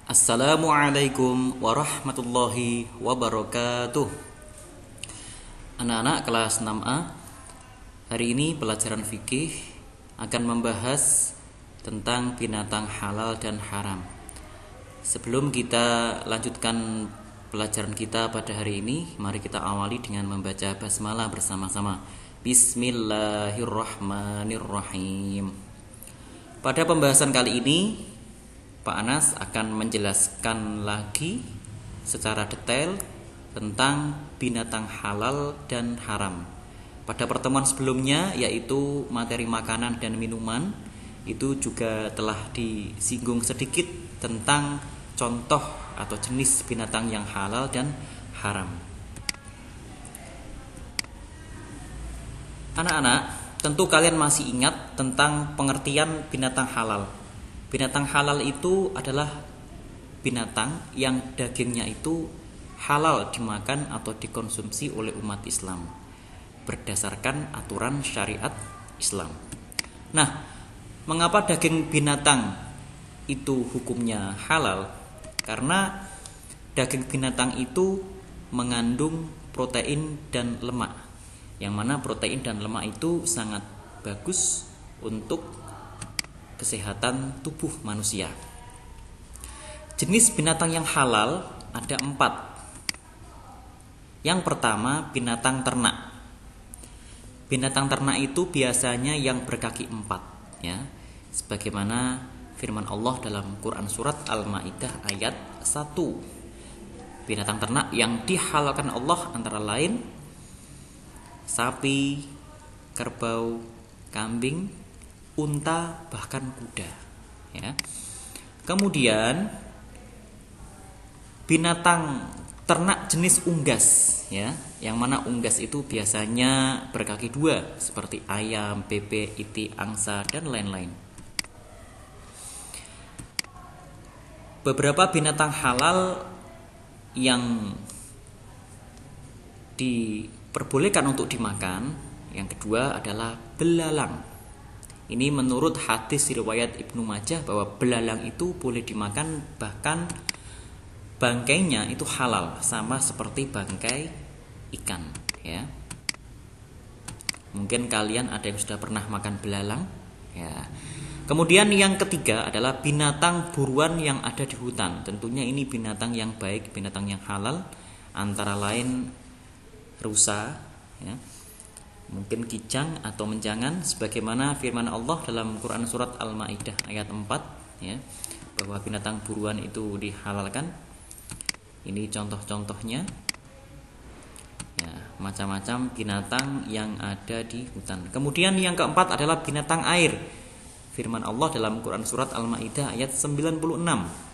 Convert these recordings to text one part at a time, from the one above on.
Assalamualaikum warahmatullahi wabarakatuh. Anak-anak kelas 6A, hari ini pelajaran fikih akan membahas tentang binatang halal dan haram. Sebelum kita lanjutkan pelajaran kita pada hari ini, mari kita awali dengan membaca basmalah bersama-sama. Bismillahirrahmanirrahim. Pada pembahasan kali ini Pak Anas akan menjelaskan lagi secara detail tentang binatang halal dan haram. Pada pertemuan sebelumnya, yaitu materi makanan dan minuman, itu juga telah disinggung sedikit tentang contoh atau jenis binatang yang halal dan haram. Anak-anak, tentu kalian masih ingat tentang pengertian binatang halal. Binatang halal itu adalah binatang yang dagingnya itu halal dimakan atau dikonsumsi oleh umat Islam berdasarkan aturan syariat Islam. Nah, mengapa daging binatang itu hukumnya halal? Karena daging binatang itu mengandung protein dan lemak, yang mana protein dan lemak itu sangat bagus untuk kesehatan tubuh manusia. Jenis binatang yang halal ada 4. Yang pertama, binatang ternak. Binatang ternak itu biasanya yang berkaki 4, ya. Sebagaimana firman Allah dalam Quran surat Al-Maidah ayat 1. Binatang ternak yang dihalalkan Allah antara lain sapi, kerbau, kambing, unta, bahkan kuda, ya. Kemudian binatang ternak jenis unggas, ya, yang mana unggas itu biasanya berkaki 2 seperti ayam, bebek, itik, angsa, dan lain-lain. Beberapa binatang halal yang diperbolehkan untuk dimakan, yang kedua adalah belalang. Ini menurut hadis riwayat Ibnu Majah bahwa belalang itu boleh dimakan, bahkan bangkainya itu halal, sama seperti bangkai ikan, ya. Mungkin kalian ada yang sudah pernah makan belalang, ya. Kemudian yang ketiga adalah binatang buruan yang ada di hutan. Tentunya ini binatang yang baik, binatang yang halal, antara lain rusa, ya. Mungkin kijang atau menjangan, sebagaimana firman Allah dalam Quran surat Al-Maidah ayat 4, ya, bahwa binatang buruan itu dihalalkan. Ini contoh-contohnya, ya, macam-macam binatang yang ada di hutan. Kemudian yang keempat adalah binatang air. Firman Allah dalam Quran surat Al-Maidah ayat 96,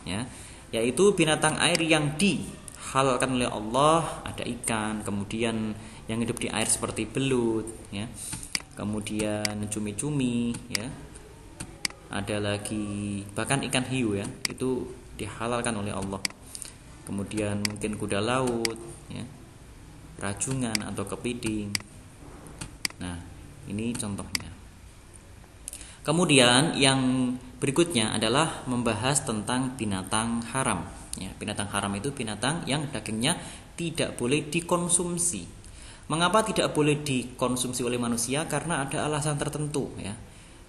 ya, yaitu binatang air yang dihalalkan oleh Allah. Ada ikan, kemudian yang hidup di air seperti belut, ya. Kemudian cumi-cumi, ya. Ada lagi bahkan ikan hiu, ya, itu dihalalkan oleh Allah. Kemudian mungkin kuda laut, ya, rajungan atau kepiting. Nah, ini contohnya. Kemudian yang berikutnya adalah membahas tentang binatang haram, ya. Binatang haram itu binatang yang dagingnya tidak boleh dikonsumsi. Mengapa tidak boleh dikonsumsi oleh manusia? Karena ada alasan tertentu, ya.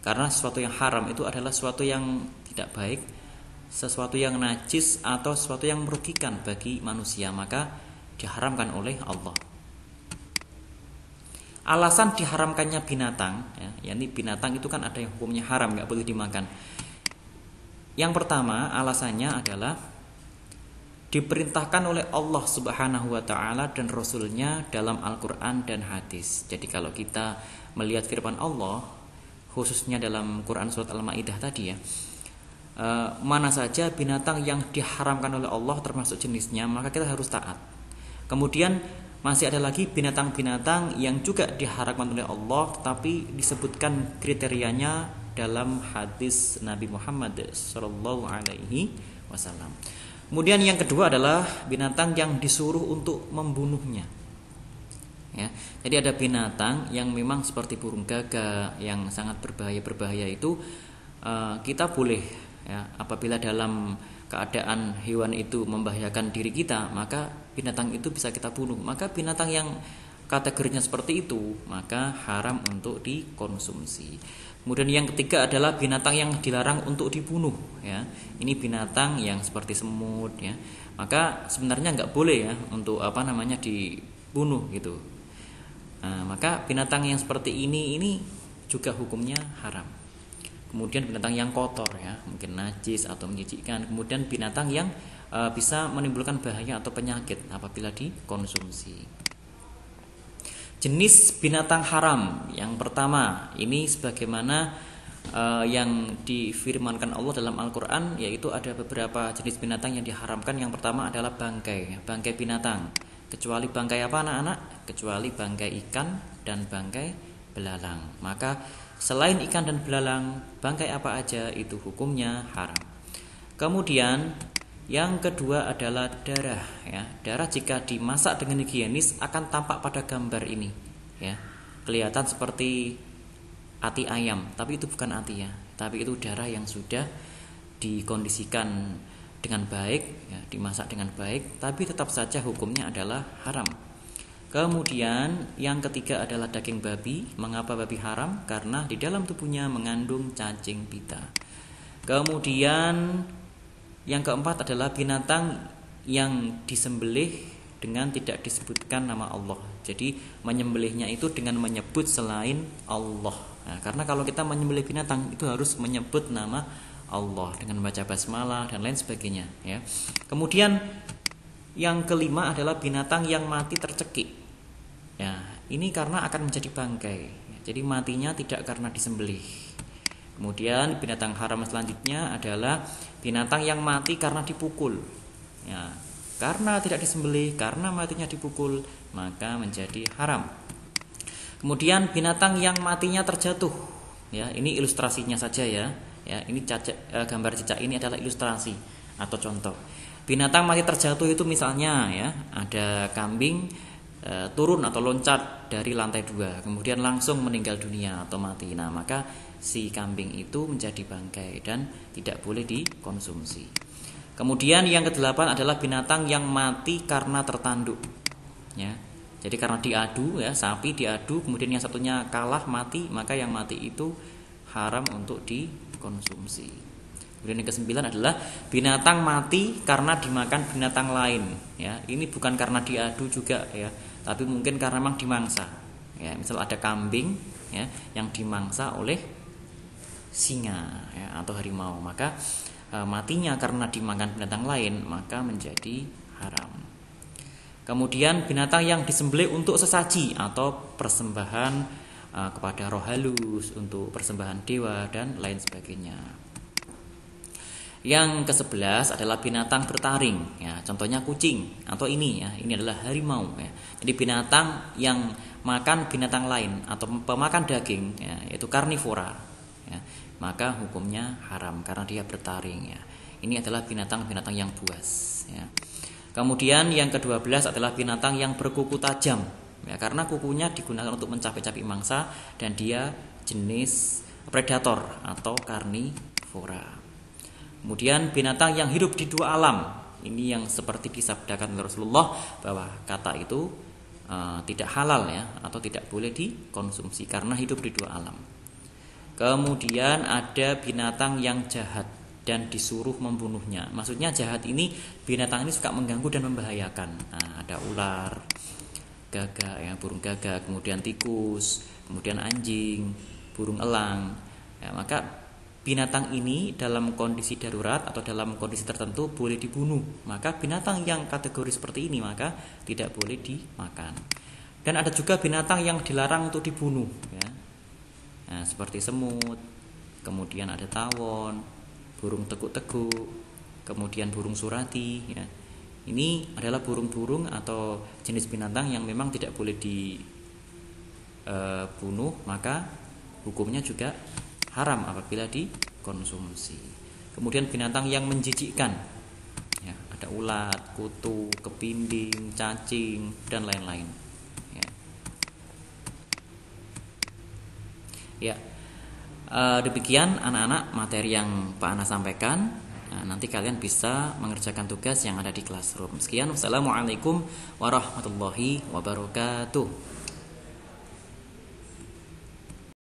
Karena sesuatu yang haram itu adalah sesuatu yang tidak baik, sesuatu yang najis atau sesuatu yang merugikan bagi manusia, maka diharamkan oleh Allah. Alasan diharamkannya binatang, ya, yakni binatang itu kan ada yang hukumnya haram, nggak boleh dimakan. Yang pertama alasannya adalah diperintahkan oleh Allah Subhanahu wa taala dan Rasulnya dalam Al-Qur'an dan hadis. Jadi kalau kita melihat firman Allah, khususnya dalam Quran surat Al-Maidah tadi, ya, mana saja binatang yang diharamkan oleh Allah termasuk jenisnya, maka kita harus taat. Kemudian masih ada lagi binatang-binatang yang juga diharamkan oleh Allah, tapi disebutkan kriterianya dalam hadis Nabi Muhammad SAW. Kemudian yang kedua adalah binatang yang disuruh untuk membunuhnya, ya. Jadi ada binatang yang memang seperti burung gagak yang sangat berbahaya itu kita boleh ya, apabila dalam keadaan hewan itu membahayakan diri kita, maka binatang itu bisa kita bunuh. Maka binatang yang kategorinya seperti itu, maka haram untuk dikonsumsi. Kemudian yang ketiga adalah binatang yang dilarang untuk dibunuh, ya. Ini binatang yang seperti semut, ya. Maka sebenarnya nggak boleh ya untuk dibunuh gitu. Nah, maka binatang yang seperti ini juga hukumnya haram. Kemudian binatang yang kotor, ya, mungkin najis atau menjijikkan. Kemudian binatang yang bisa menimbulkan bahaya atau penyakit apabila dikonsumsi. Jenis binatang haram yang pertama ini sebagaimana yang difirmankan Allah dalam Al-Quran, yaitu ada beberapa jenis binatang yang diharamkan. Yang pertama adalah bangkai binatang. Kecuali bangkai apa anak-anak? Kecuali bangkai ikan dan bangkai belalang. Maka selain ikan dan belalang, bangkai apa aja itu hukumnya haram. Kemudian yang kedua adalah darah, ya. Darah jika dimasak dengan higienis akan tampak pada gambar ini, ya. Kelihatan seperti ati ayam, tapi itu bukan ati, ya. Tapi itu darah yang sudah dikondisikan dengan baik, ya, dimasak dengan baik, tapi tetap saja hukumnya adalah haram. Kemudian yang ketiga adalah daging babi. Mengapa babi haram? Karena di dalam tubuhnya mengandung cacing pita. Kemudian yang keempat adalah binatang yang disembelih dengan tidak disebutkan nama Allah. Jadi menyembelihnya itu dengan menyebut selain Allah. Nah, karena kalau kita menyembelih binatang itu harus menyebut nama Allah dengan membaca basmalah dan lain sebagainya, ya. Kemudian yang kelima adalah binatang yang mati tercekik. Ya, ini karena akan menjadi bangkai. Jadi matinya tidak karena disembelih. Kemudian binatang haram selanjutnya adalah binatang yang mati karena dipukul. Ya, karena tidak disembelih, karena matinya dipukul, maka menjadi haram. Kemudian binatang yang matinya terjatuh. Ya, ini ilustrasinya saja, ya. Ya, ini gambar cicak ini adalah ilustrasi atau contoh. Binatang mati terjatuh itu misalnya, ya, ada kambing turun atau loncat dari lantai 2, kemudian langsung meninggal dunia atau mati. Nah, maka si kambing itu menjadi bangkai dan tidak boleh dikonsumsi. Kemudian yang kedelapan adalah binatang yang mati karena tertanduk, ya. Jadi karena diadu, ya, sapi diadu, kemudian yang satunya kalah mati, maka yang mati itu haram untuk dikonsumsi. Kemudian yang kesembilan adalah binatang mati karena dimakan binatang lain, ya. Ini bukan karena diadu juga, ya, tapi mungkin karena memang dimangsa, ya. Misal ada kambing, ya, yang dimangsa oleh singa, ya, atau harimau, maka matinya karena dimakan binatang lain maka menjadi haram. Kemudian binatang yang disembelih untuk sesaji atau persembahan kepada roh halus, untuk persembahan dewa dan lain sebagainya. Yang ke-11 adalah binatang bertaring, ya, contohnya kucing atau ini, ya, ini adalah harimau, ya. Jadi binatang yang makan binatang lain atau pemakan daging, ya, yaitu karnivora, ya, maka hukumnya haram karena dia bertaring, ya. Ini adalah binatang-binatang yang buas, ya. Kemudian yang ke-12 adalah binatang yang berkuku tajam, ya, karena kukunya digunakan untuk mencapik-capik mangsa dan dia jenis predator atau karnivora. Kemudian binatang yang hidup di dua alam, ini yang seperti disabdakan oleh Rasulullah bahwa kata itu tidak halal, ya, atau tidak boleh dikonsumsi karena hidup di dua alam. Kemudian ada binatang yang jahat dan disuruh membunuhnya. Maksudnya jahat ini, binatang ini suka mengganggu dan membahayakan. Nah, ada ular, gagak, ya, burung gagak, kemudian tikus, kemudian anjing, burung elang, ya, maka binatang ini dalam kondisi darurat atau dalam kondisi tertentu boleh dibunuh. Maka binatang yang kategori seperti ini maka tidak boleh dimakan. Dan ada juga binatang yang dilarang untuk dibunuh, ya. Nah, seperti semut, kemudian ada tawon, burung tekuk-tekuk, kemudian burung surati, ya. Ini adalah burung-burung atau jenis binatang yang memang tidak boleh dibunuh, maka hukumnya juga haram apabila dikonsumsi. Kemudian binatang yang menjijikkan, ya, ada ulat, kutu, kepinding, cacing dan lain-lain, ya. Ya. Demikian anak-anak materi yang Pak Ana sampaikan. Nanti kalian bisa mengerjakan tugas yang ada di classroom. Sekian, wassalamualaikum warahmatullahi wabarakatuh.